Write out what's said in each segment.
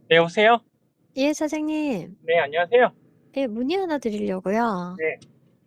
네, 여보세요? 예, 사장님. 네, 안녕하세요. 예, 문의 하나 드리려고요. 네.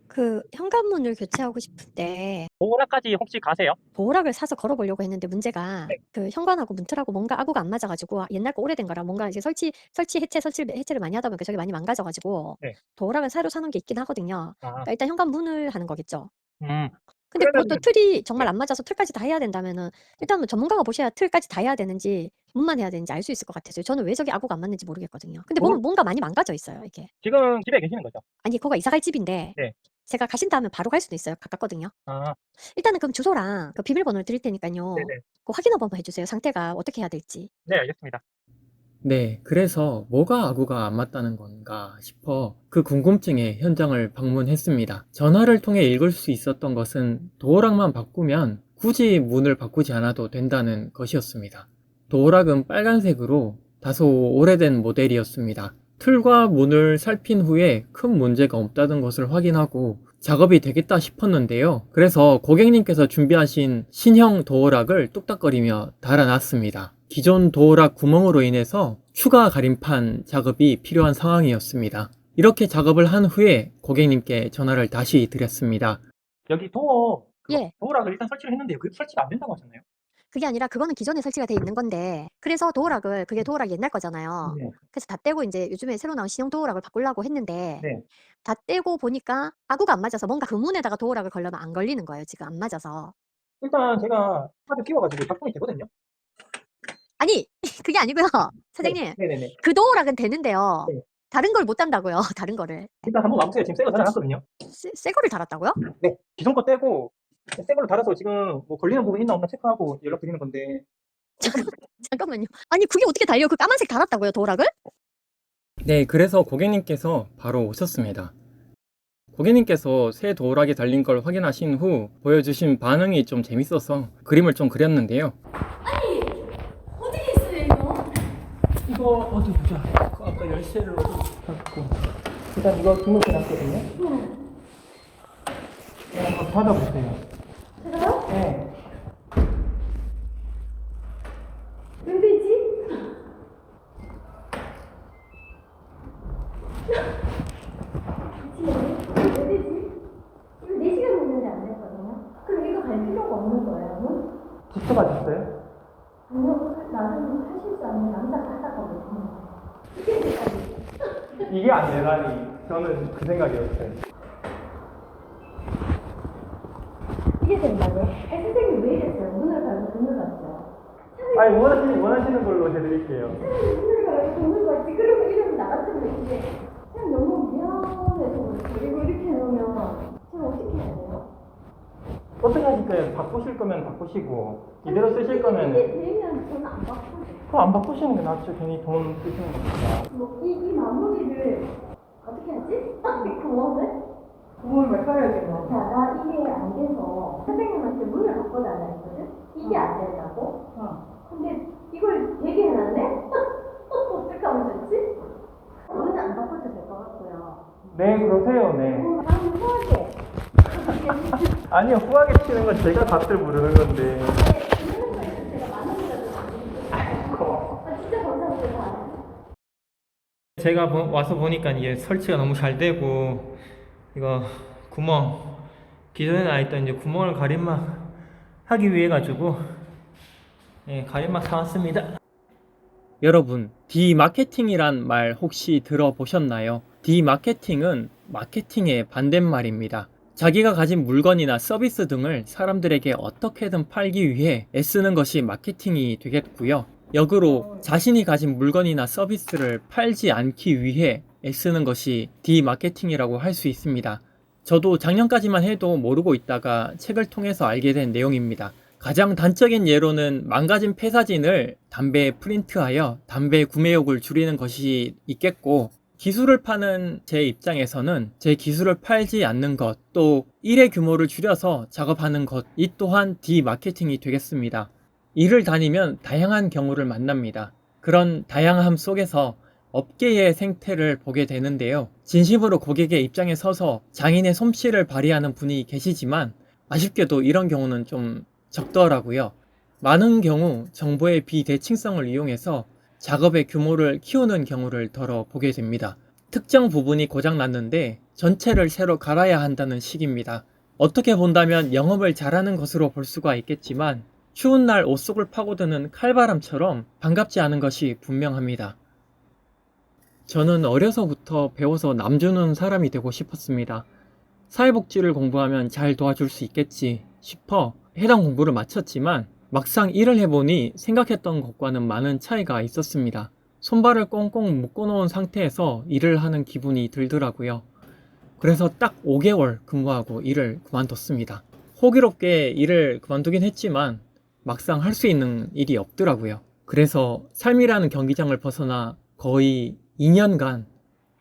그 현관문을 교체하고 싶은데 보호라까지 혹시 가세요? 도어락을 사서 걸어보려고 했는데 문제가 네. 그 현관하고 문틀하고 뭔가 아구가 안 맞아가지고 옛날 거 오래된 거라 뭔가 이제 해체를 많이 하다 보니까 저게 많이 망가져가지고 네. 도어락을 새로 사놓은 게 있긴 하거든요. 아, 그러니까 일단 현관문을 하는 거겠죠. 음. 근데 그것도 그러면은, 틀이 정말 네. 안 맞아서 틀까지 다 해야 된다면은 일단은 전문가가 보셔야 틀까지 다 해야 되는지 문만 해야 되는지 알 수 있을 것 같아서요. 저는 왜 저게 아구가 안 맞는지 모르겠거든요. 근데 도로, 보면 뭔가 많이 망가져 있어요, 이게. 지금 집에 계시는 거죠? 아니, 거기가 이사 갈 집인데 네. 제가 가신다면 바로 갈 수도 있어요. 가깝거든요. 아, 일단은 그럼 주소랑 그 비밀번호를 드릴 테니까요. 네네. 그 확인 한번 해주세요. 상태가 어떻게 해야 될지. 네, 알겠습니다. 네, 그래서 뭐가 아구가 안 맞다는 건가 싶어 그 궁금증에 현장을 방문했습니다. 전화를 통해 읽을 수 있었던 것은 도어락만 바꾸면 굳이 문을 바꾸지 않아도 된다는 것이었습니다. 도어락은 빨간색으로 다소 오래된 모델이었습니다. 틀과 문을 살핀 후에 큰 문제가 없다는 것을 확인하고 작업이 되겠다 싶었는데요. 그래서 고객님께서 준비하신 신형 도어락을 뚝딱거리며 달아놨습니다. 기존 도어락 구멍으로 인해서 추가 가림판 작업이 필요한 상황이었습니다. 이렇게 작업을 한 후에 고객님께 전화를 다시 드렸습니다. 여기 예. 도어락을 일단 설치를 했는데요. 그 설치가 안 된다고 하셨나요? 그게 아니라 그거는 기존에 설치가 돼 있는 건데 그래서 도어락을 그게 도어락 옛날 거잖아요. 네. 그래서 다 떼고 이제 요즘에 새로 나온 신형 도어락을 바꾸려고 했는데 네. 다 떼고 보니까 아구가 안 맞아서 뭔가 그 문에다가 도어락을 걸려면 안 걸리는 거예요. 지금 안 맞아서. 일단 제가 카드 끼워가지고 작동이 되거든요. 아니 그게 아니고요. 네. 사장님 네네네. 그 도어락은 되는데요. 네. 다른 걸 못 단다고요. 다른 거를. 일단 한번 와보세요. 지금 새 거 달아놨거든요. 새 거를 달았다고요? 네. 기존 거 떼고, 새 걸로 달아서 지금 뭐 걸리는 부분 있나 없나 체크하고 연락드리는 건데, 잠깐만요. 아니 그게 어떻게 달려요? 그 까만색 달았다고요, 도어락을? 네, 그래서 고객님께서 바로 오셨습니다. 고객님께서 새 도어락이 달린 걸 확인하신 후 보여주신 반응이 좀 재밌어서 그림을 좀 그렸는데요. 어디에 있어요, 이거? 이거 어디 보자. 그 아까 열쇠를 어디 갖고. 일단 이거 주문해놨거든요. 네, 한번 받아보세요. 제가요? 네. 근데 있지? 미치겠네. 왜 되지? 이거 4시간 됐는데 안 됐거든요? 그럼 이거 갈 필요가 없는 거예요, 문? 직접 하셨어요? 아니요, 나는 하실 수 없는 남자가 하다가 못하는 이게 될까지. 이게 안 되다니. 저는 그 생각이었어요. 이게 된다고요? 아니, 선생님 왜 이랬어요? 문을 갈고 돈을 받죠? 아니, 원하시는 걸로 해드릴게요. 차라리 문을 갈고 돈을 받지. 그러고 이러면 나 같으면 이제 그냥 너무 미안해서 그렇지. 그리고 이렇게 해놓으면 제가 어떻게 해야 돼요? 어떻게 하실 거예요? 바꾸실 거면 바꾸시고, 이대로 쓰실 이게 거면, 되면 저는 안 바꾸죠. 그거 안 바꾸시는 게 낫죠. 괜히 돈 쓰시는 거니까. 이 마무리를 어떻게 하지? 구멍을? 구멍을 몇 가려야겠나? 자, 나 이게 안 돼서 선생님한테 문을 바꿔달라 했거든? 이게 안 된다고? 근데 이걸 되게 해놨네? 어떡하면 좋지? 문은 안 바꿔도 될 것 같고요. 네, 그러세요. 네. 나는 후하게. 아니요, 후하게 치는 건 제가 값을 부르는 건데. 이러는 거 있을 때가 많으니까 아이고. 진짜 감사합니다. 제가 와서 보니까 이게 설치가 너무 잘 되고, 이거 구멍, 기존에 나 있던 이제 구멍을 가림막 하기 위해 가지고, 예, 가림막 사왔습니다. 여러분, 디마케팅이란 말 혹시 들어보셨나요? 디마케팅은 마케팅의 반대말입니다. 자기가 가진 물건이나 서비스 등을 사람들에게 어떻게든 팔기 위해 애쓰는 것이 마케팅이 되겠고요. 역으로 자신이 가진 물건이나 서비스를 팔지 않기 위해 애쓰는 것이 디마케팅이라고 할 수 있습니다. 저도 작년까지만 해도 모르고 있다가 책을 통해서 알게 된 내용입니다. 가장 단적인 예로는 망가진 폐사진을 담배에 프린트하여 담배 구매욕을 줄이는 것이 있겠고, 기술을 파는 제 입장에서는 제 기술을 팔지 않는 것, 또 일의 규모를 줄여서 작업하는 것, 이 또한 디마케팅이 되겠습니다. 일을 다니면 다양한 경우를 만납니다. 그런 다양함 속에서 업계의 생태를 보게 되는데요. 진심으로 고객의 입장에 서서 장인의 솜씨를 발휘하는 분이 계시지만 아쉽게도 이런 경우는 좀 적더라고요. 많은 경우 정보의 비대칭성을 이용해서 작업의 규모를 키우는 경우를 덜어 보게 됩니다. 특정 부분이 고장났는데 전체를 새로 갈아야 한다는 식입니다. 어떻게 본다면 영업을 잘하는 것으로 볼 수가 있겠지만 추운 날 옷 속을 파고드는 칼바람처럼 반갑지 않은 것이 분명합니다. 저는 어려서부터 배워서 남 주는 사람이 되고 싶었습니다. 사회복지를 공부하면 잘 도와줄 수 있겠지 싶어 해당 공부를 마쳤지만 막상 일을 해보니 생각했던 것과는 많은 차이가 있었습니다. 손발을 꽁꽁 묶어놓은 상태에서 일을 하는 기분이 들더라고요. 그래서 딱 5개월 근무하고 일을 그만뒀습니다. 호기롭게 일을 그만두긴 했지만 막상 할 수 있는 일이 없더라고요. 그래서 삶이라는 경기장을 벗어나 거의 2년간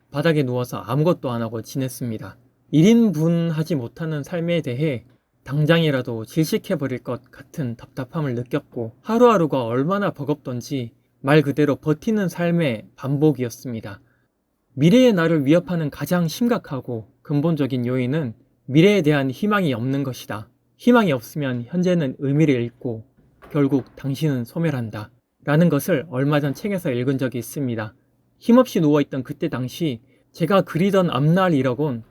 바닥에 누워서 아무것도 안 하고 지냈습니다. 1인분 하지 못하는 삶에 대해 당장이라도 질식해버릴 것 같은 답답함을 느꼈고 하루하루가 얼마나 버겁던지 말 그대로 버티는 삶의 반복이었습니다. 미래의 나를 위협하는 가장 심각하고 근본적인 요인은 미래에 대한 희망이 없는 것이다. 희망이 없으면 현재는 의미를 잃고 결국 당신은 소멸한다. 라는 것을 얼마 전 책에서 읽은 적이 있습니다. 힘없이 누워있던 그때 당시 제가 그리던 앞날이라곤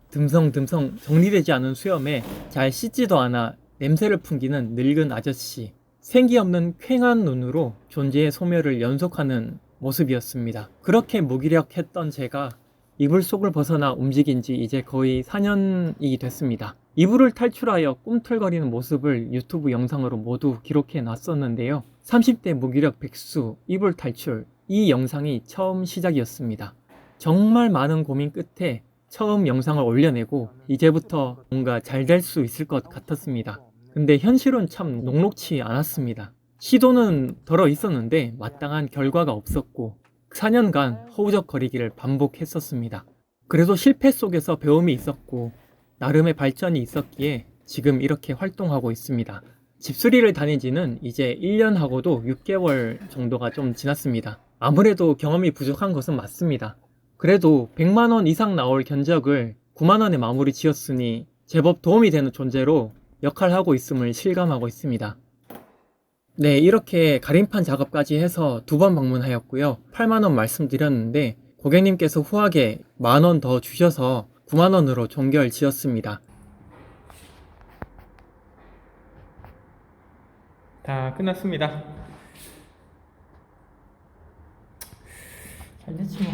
듬성듬성 정리되지 않은 수염에 잘 씻지도 않아 냄새를 풍기는 늙은 아저씨, 생기 없는 퀭한 눈으로 존재의 소멸을 연속하는 모습이었습니다. 그렇게 무기력했던 제가 이불 속을 벗어나 움직인 지 이제 거의 4년이 됐습니다. 이불을 탈출하여 꿈틀거리는 모습을 유튜브 영상으로 모두 기록해 놨었는데요. 30대 무기력 백수 이불 탈출, 이 영상이 처음 시작이었습니다. 정말 많은 고민 끝에 처음 영상을 올려내고 이제부터 뭔가 잘 될 수 있을 것 같았습니다. 근데 현실은 참 녹록치 않았습니다. 시도는 덜어 있었는데 마땅한 결과가 없었고 4년간 허우적거리기를 반복했었습니다. 그래도 실패 속에서 배움이 있었고 나름의 발전이 있었기에 지금 이렇게 활동하고 있습니다. 집수리를 다닌 지는 이제 1년하고도 6개월 정도가 좀 지났습니다. 아무래도 경험이 부족한 것은 맞습니다. 그래도 100만원 이상 나올 견적을 9만원에 마무리 지었으니 제법 도움이 되는 존재로 역할하고 있음을 실감하고 있습니다. 네, 이렇게 가림판 작업까지 해서 2번 방문하였고요. 8만원 말씀드렸는데 고객님께서 후하게 만원 더 주셔서 9만원으로 종결 지었습니다. 다 끝났습니다. 잘 됐지 뭐.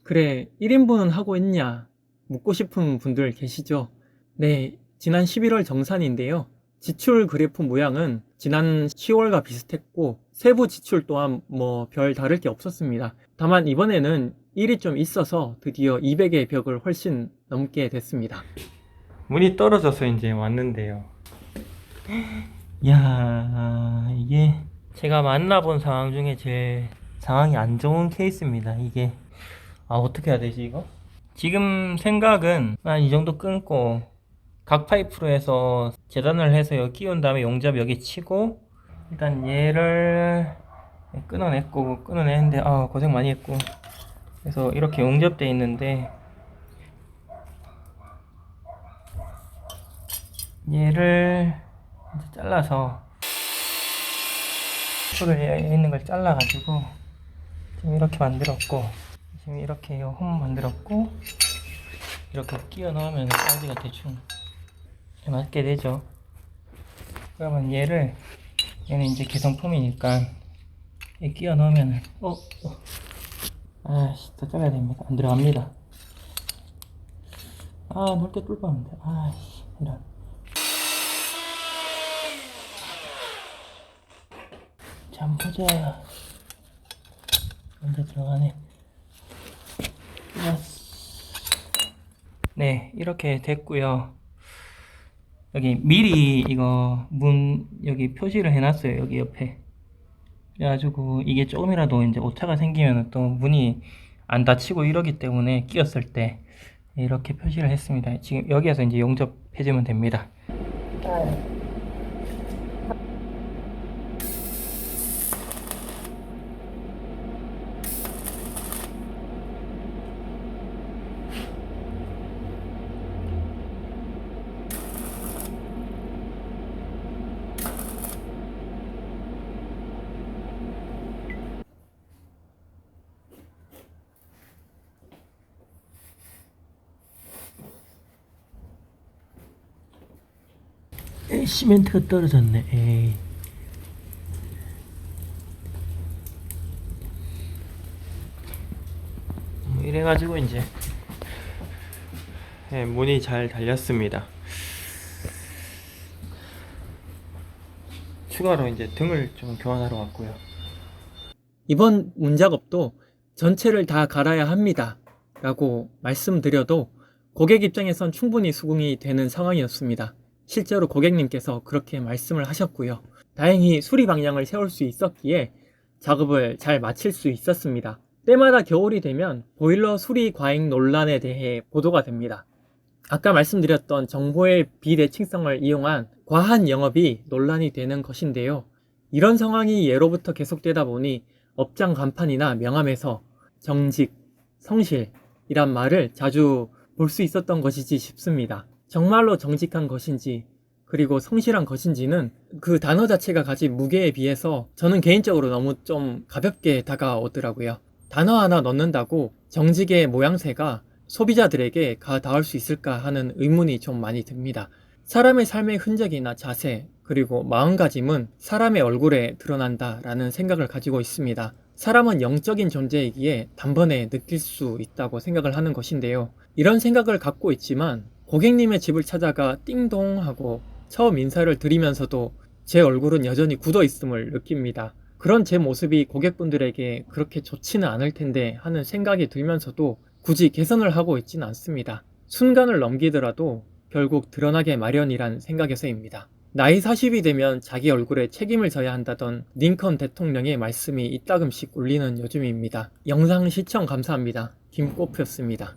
그래, 1인분은 하고 있냐? 묻고 싶은 분들 계시죠? 네, 지난 11월 정산인데요. 지출 그래프 모양은 지난 10월과 비슷했고 세부 지출 또한 뭐 별 다를 게 없었습니다. 다만 이번에는 일이 좀 있어서 드디어 200의 벽을 훨씬 넘게 됐습니다. 문이 떨어져서 이제 왔는데요. 야, 이게 제가 만나본 상황 중에 제일 상황이 안 좋은 케이스입니다. 이게 어떻게 해야 되지 이거? 지금 생각은 한 이 정도 끊고 각 파이프로 해서 재단을 해서 여기 끼운 다음에 용접 여기 치고 일단 얘를 끊어냈는데 고생 많이 했고 그래서 이렇게 용접돼 있는데 얘를 이제 잘라서 풀에 있는 걸 잘라가지고 지금 이렇게 만들었고 지금 이렇게 홈 만들었고 이렇게 끼워 넣으면 사이즈가 대충 맞게 되죠. 그러면 얘는 이제 개성품이니까 끼워 넣으면은 아씨 더 잘라야 됩니다. 안 들어갑니다. 넣을 때 뚫었는데 아씨 이런. 참 보자. 언제 들어가네. 네, 이렇게 됐고요. 여기 미리 이거 문 여기 표시를 해놨어요. 여기 옆에. 그래가지고 이게 조금이라도 이제 오차가 생기면 또 문이 안 닫히고 이러기 때문에 끼웠을 때 이렇게 표시를 했습니다. 지금 여기에서 이제 용접해주면 됩니다. 에이, 시멘트가 떨어졌네. 에이. 이래가지고 이제 예, 문이 잘 달렸습니다. 추가로 이제 등을 좀 교환하러 왔고요. 이번 문작업도 전체를 다 갈아야 합니다 라고 말씀드려도 고객 입장에선 충분히 수긍이 되는 상황이었습니다. 실제로 고객님께서 그렇게 말씀을 하셨고요. 다행히 수리 방향을 세울 수 있었기에 작업을 잘 마칠 수 있었습니다. 때마다 겨울이 되면 보일러 수리 과잉 논란에 대해 보도가 됩니다. 아까 말씀드렸던 정보의 비대칭성을 이용한 과한 영업이 논란이 되는 것인데요. 이런 상황이 예로부터 계속되다 보니 업장 간판이나 명함에서 정직, 성실이란 말을 자주 볼 수 있었던 것이지 싶습니다. 정말로 정직한 것인지 그리고 성실한 것인지는 그 단어 자체가 가진 무게에 비해서 저는 개인적으로 너무 좀 가볍게 다가오더라고요. 단어 하나 넣는다고 정직의 모양새가 소비자들에게 닿을 수 있을까 하는 의문이 좀 많이 듭니다. 사람의 삶의 흔적이나 자세 그리고 마음가짐은 사람의 얼굴에 드러난다라는 생각을 가지고 있습니다. 사람은 영적인 존재이기에 단번에 느낄 수 있다고 생각을 하는 것인데요. 이런 생각을 갖고 있지만 고객님의 집을 찾아가 띵동 하고 처음 인사를 드리면서도 제 얼굴은 여전히 굳어 있음을 느낍니다. 그런 제 모습이 고객분들에게 그렇게 좋지는 않을 텐데 하는 생각이 들면서도 굳이 개선을 하고 있지는 않습니다. 순간을 넘기더라도 결국 드러나게 마련이란 생각에서입니다. 나이 40이 되면 자기 얼굴에 책임을 져야 한다던 링컨 대통령의 말씀이 이따금씩 울리는 요즘입니다. 영상 시청 감사합니다. 김꼬프였습니다.